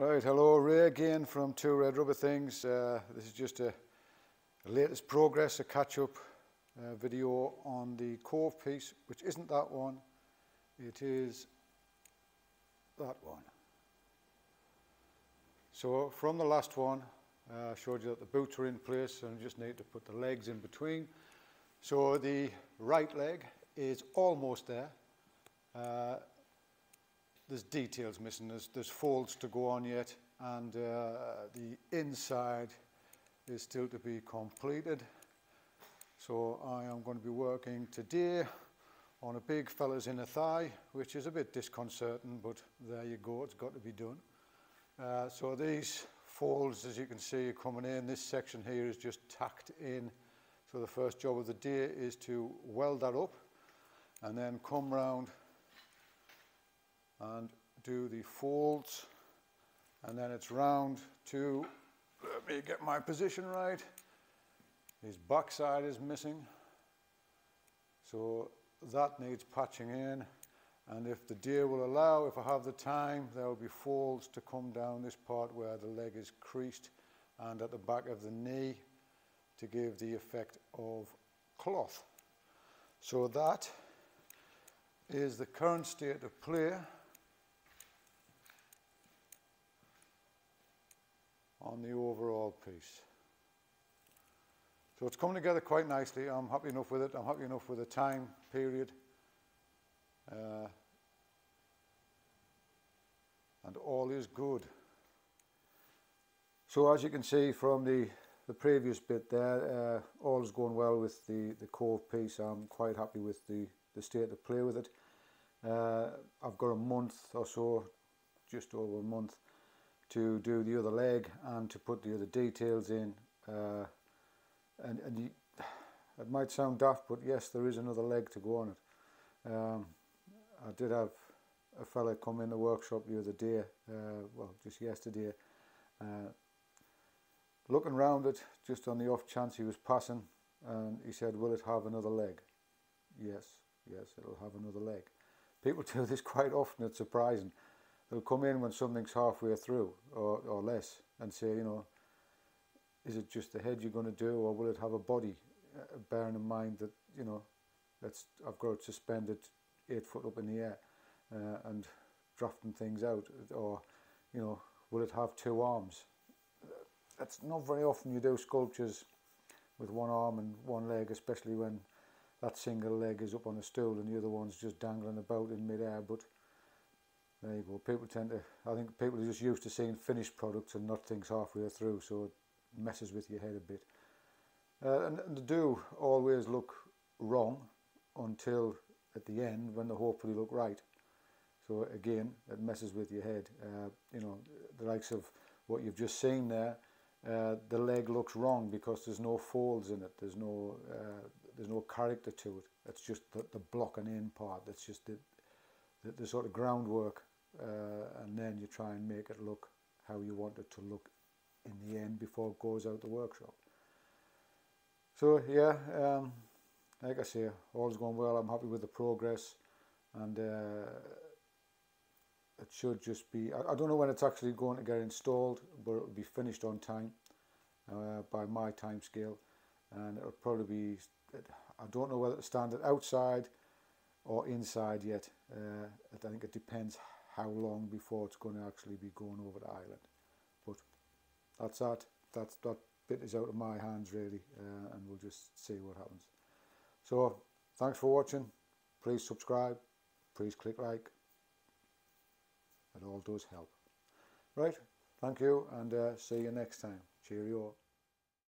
Right, hello, Ray again from Two Red Rubber Things. This is just a latest progress, a catch-up video on the Cobh piece, which isn't that one, it is that one. So from the last one, I showed you that the boots are in place and I just need to put the legs in between. So the right leg is almost there. There's details missing, there's folds to go on yet, and the inside is still to be completed. So I am going to be working today on a big fella's inner thigh, which is a bit disconcerting, but there you go, it's got to be done. So these folds, as you can see, are coming in. This section here is just tacked in. So the first job of the day is to weld that up and then come round and do the folds, and then it's round to, let me get my position right, his backside is missing, so that needs patching in, and if the day will allow, if I have the time, there will be folds to come down this part where the leg is creased and at the back of the knee to give the effect of cloth. So that is the current state of play on the overall piece. So it's coming together quite nicely. I'm happy enough with it. I'm happy enough with the time period. And all is good. So as you can see from the previous bit there, all is going well with the Cobh piece. I'm quite happy with the state of play with it. I've got a month or so, just over a month, to do the other leg and to put the other details in. It might sound daft, but yes, there is another leg to go on it. I did have a fella come in the workshop the other day, well, just yesterday, looking round it just on the off chance he was passing, and he said, "Will it have another leg?" Yes, it'll have another leg. People do this quite often. It's surprising. They'll come in when something's halfway through or less and say, you know, is it just the head you're going to do, or will it have a body? Bearing in mind that, you know, I've got it suspended 8 foot up in the air and drafting things out, or, you know, will it have 2 arms? That's not very often you do sculptures with 1 arm and 1 leg, especially when that single leg is up on a stool and the other one's just dangling about in mid-air. But there you go. People tend to, I think people are just used to seeing finished products and not things halfway through, so it messes with your head a bit. And they do always look wrong until at the end when they hopefully look right. So again, it messes with your head. You know, the likes of what you've just seen there, the leg looks wrong because there's no folds in it. There's no character to it. It's just the blocking in part. That's just the sort of groundwork, and then you try and make it look how you want it to look in the end before it goes out the workshop. So yeah, like I say, all's going well. I'm happy with the progress, and it should just be, I don't know when it's actually going to get installed, but it'll be finished on time by my time scale, and it'll probably be, I don't know whether to stand it outside or inside yet. I think it depends how long before it's going to actually be going over the island. But that's that bit is out of my hands really, and we'll just see what happens. So thanks for watching. Please subscribe, please click like. It all does help. Right, thank you, and see you next time. Cheerio.